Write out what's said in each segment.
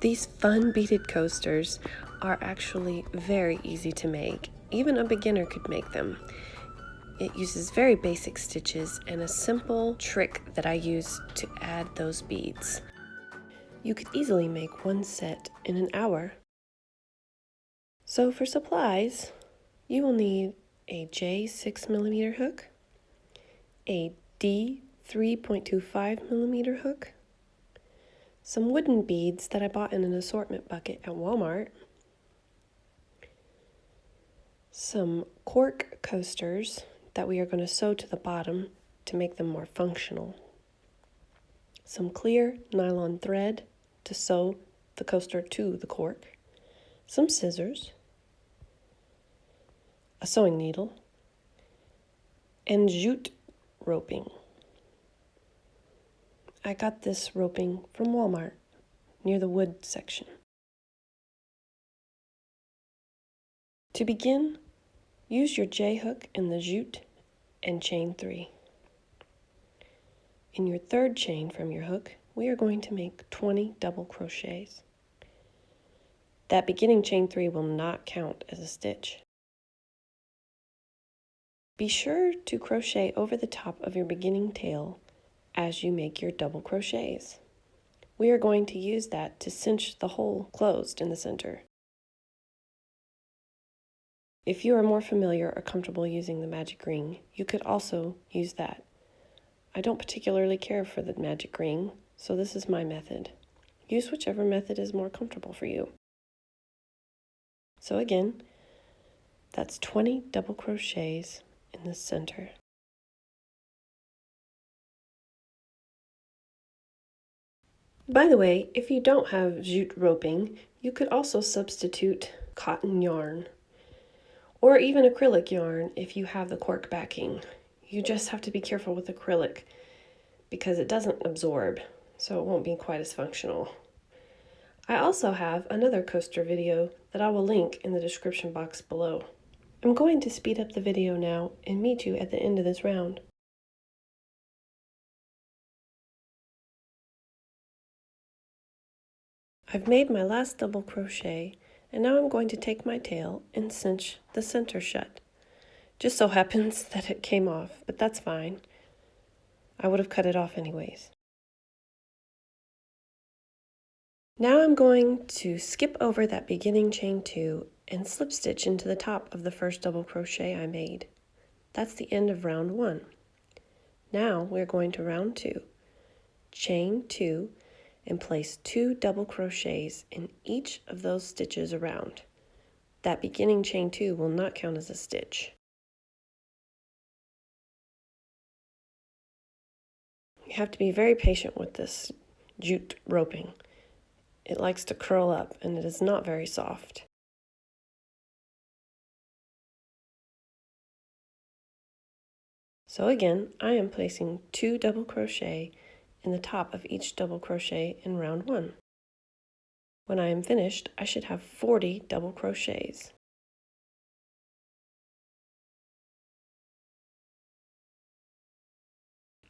These fun beaded coasters are actually very easy to make. Even a beginner could make them. It uses very basic stitches and a simple trick that I use to add those beads. You could easily make one set in an hour. So for supplies, you will need a J 6mm hook, a D 3.25mm hook, some wooden beads that I bought in an assortment bucket at Walmart, some Cork Coasters that we are going to sew to the bottom to make them more functional, some clear nylon thread to sew the coaster to the cork, some scissors, a sewing needle, and jute roping. I got this roping from Walmart near the wood section. To begin, use your J hook in the jute and chain 3. In your third chain from your hook, we are going to make 20 double crochets. That beginning chain 3 will not count as a stitch. Be sure to crochet over the top of your beginning tail as you make your double crochets. We are going to use that to cinch the hole closed in the center. If you are more familiar or comfortable using the magic ring, you could also use that. I don't particularly care for the magic ring, so this is my method. Use whichever method is more comfortable for you. So again, that's 20 double crochets in the center. By the way, if you don't have jute roping, you could also substitute cotton yarn or even acrylic yarn if you have the cork backing. You just have to be careful with acrylic because it doesn't absorb, so it won't be quite as functional. I also have another coaster video that I will link in the description box below. I'm going to speed up the video now and meet you at the end of this round. I've made my last double crochet, and now I'm going to take my tail and cinch the center shut. Just so happens that it came off, but that's fine. I would have cut it off anyways. Now I'm going to skip over that beginning chain 2 and slip stitch into the top of the first double crochet I made. That's the end of round 1. Now we're going to round 2. Chain 2 and place 2 double crochets in each of those stitches around. That beginning chain 2 will not count as a stitch. You have to be very patient with this jute roping. It likes to curl up and it is not very soft. So again, I am placing 2 double crochet in the top of each double crochet in round 1. When I am finished, I should have 40 double crochets.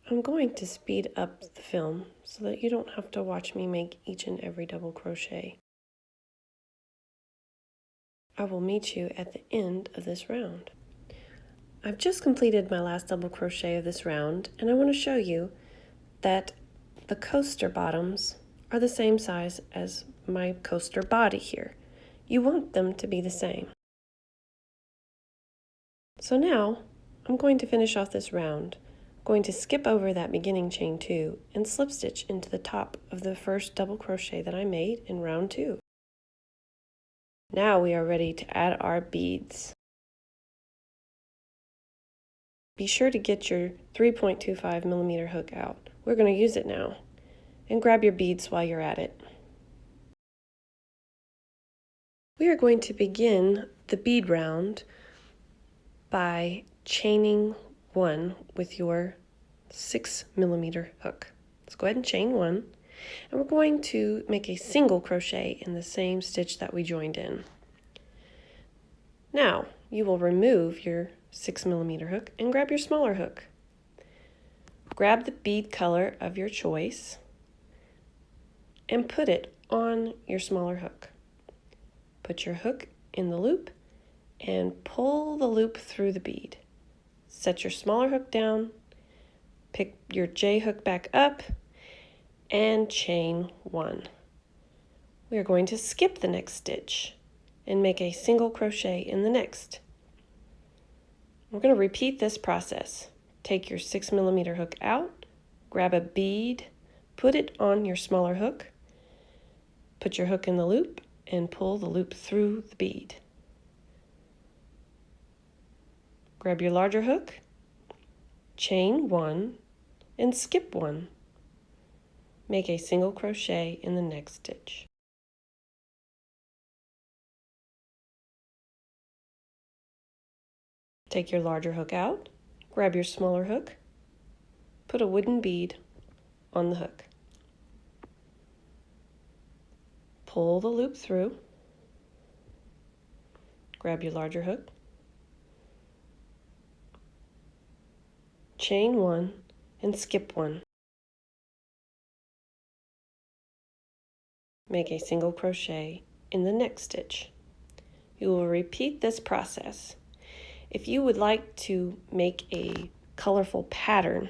I'm going to speed up the film so that you don't have to watch me make each and every double crochet. I will meet you at the end of this round. I've just completed my last double crochet of this round, and I want to show you that the coaster bottoms are the same size as my coaster body here. You want them to be the same. So now I'm going to finish off this round. I'm going to skip over that beginning chain 2 and slip stitch into the top of the first double crochet that I made in round 2. Now we are ready to add our beads. Be sure to get your 3.25mm hook out. We're going to use it now. And grab your beads while you're at it. We are going to begin the bead round by chaining 1 with your 6mm hook. Let's go ahead and chain 1, and we're going to make a single crochet in the same stitch that we joined in. Now you will remove your 6mm hook and grab your smaller hook. Grab the bead color of your choice and put it on your smaller hook. Put your hook in the loop and pull the loop through the bead. Set your smaller hook down, pick your J hook back up, and chain 1. We are going to skip the next stitch and make a single crochet in the next. We're going to repeat this process. Take your 6mm hook out, grab a bead, put it on your smaller hook, put your hook in the loop, and pull the loop through the bead. Grab your larger hook, chain 1, and skip 1. Make a single crochet in the next stitch. Take your larger hook out, grab your smaller hook, put a wooden bead on the hook. Pull the loop through, grab your larger hook, chain 1, and skip 1. Make a single crochet in the next stitch. You will repeat this process. If you would like to make a colorful pattern,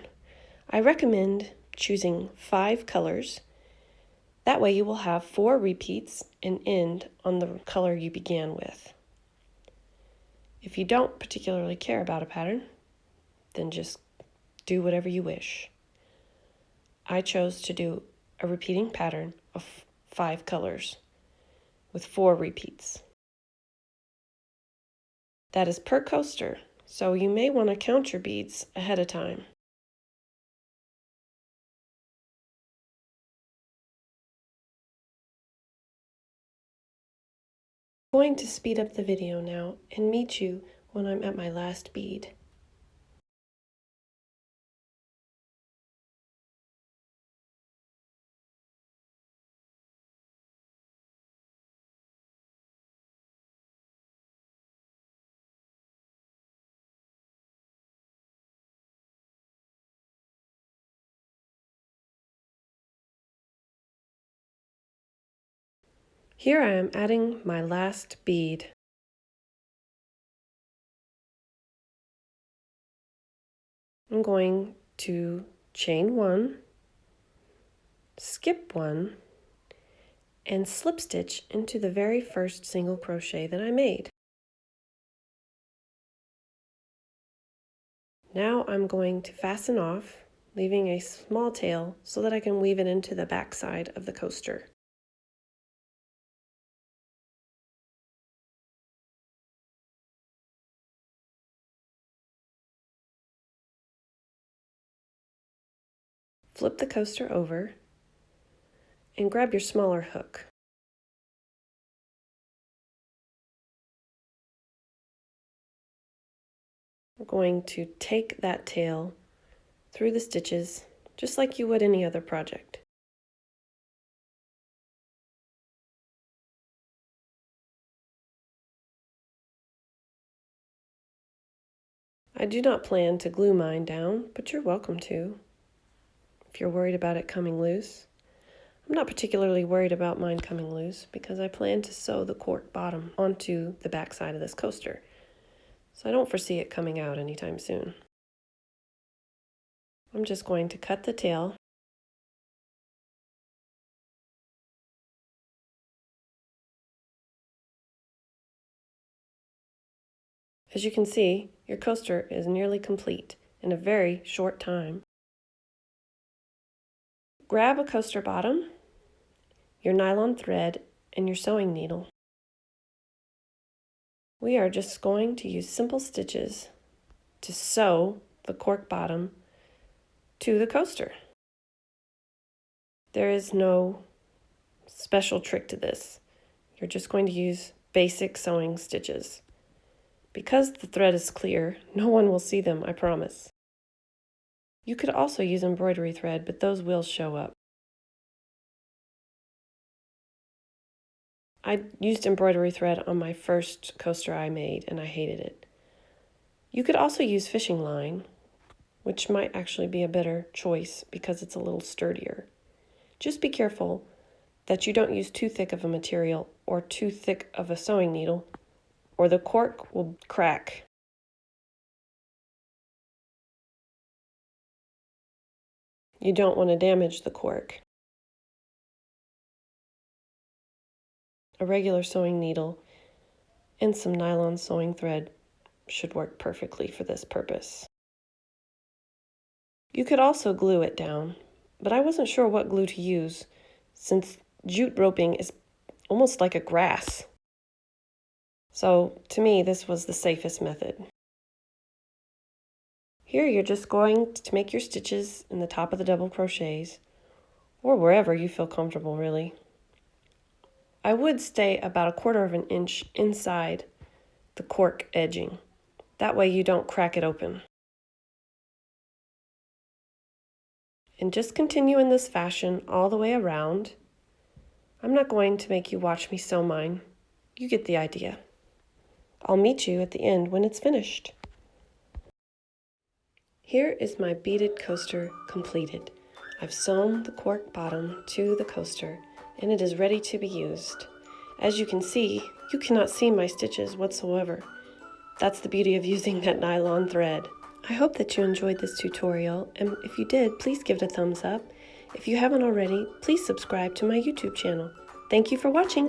I recommend choosing 5 colors. That way you will have 4 repeats and end on the color you began with. If you don't particularly care about a pattern, then just do whatever you wish. I chose to do a repeating pattern of 5 colors with 4 repeats. That is per coaster, so you may want to count your beads ahead of time. I'm going to speed up the video now and meet you when I'm at my last bead. Here I am adding my last bead. I'm going to chain 1, skip 1, and slip stitch into the very first single crochet that I made. Now I'm going to fasten off, leaving a small tail so that I can weave it into the back side of the coaster. Flip the coaster over and grab your smaller hook. We're going to take that tail through the stitches just like you would any other project. I do not plan to glue mine down, but you're welcome to if you're worried about it coming loose. I'm not particularly worried about mine coming loose because I plan to sew the cork bottom onto the back side of this coaster, so I don't foresee it coming out anytime soon. I'm just going to cut the tail . As you can see, your coaster is nearly complete in a very short time. Grab a coaster bottom, your nylon thread, and your sewing needle. We are just going to use simple stitches to sew the cork bottom to the coaster. There is no special trick to this. You're just going to use basic sewing stitches. Because the thread is clear, no one will see them, I promise. You could also use embroidery thread, but those will show up. I used embroidery thread on my first coaster I made, and I hated it. You could also use fishing line, which might actually be a better choice because it's a little sturdier. Just be careful that you don't use too thick of a material or too thick of a sewing needle, or the cork will crack. You don't want to damage the cork. A regular sewing needle and some nylon sewing thread should work perfectly for this purpose. You could also glue it down, but I wasn't sure what glue to use since jute roping is almost like a grass. So to me, this was the safest method. Here you're just going to make your stitches in the top of the double crochets, or wherever you feel comfortable really. I would stay about 1/4 of an inch inside the cork edging. That way you don't crack it open. And just continue in this fashion all the way around. I'm not going to make you watch me sew mine. You get the idea. I'll meet you at the end when it's finished. Here is my beaded coaster completed. I've sewn the cork bottom to the coaster and it is ready to be used. As you can see, you cannot see my stitches whatsoever. That's the beauty of using that nylon thread. I hope that you enjoyed this tutorial, and if you did, please give it a thumbs up. If you haven't already, please subscribe to my YouTube channel. Thank you for watching.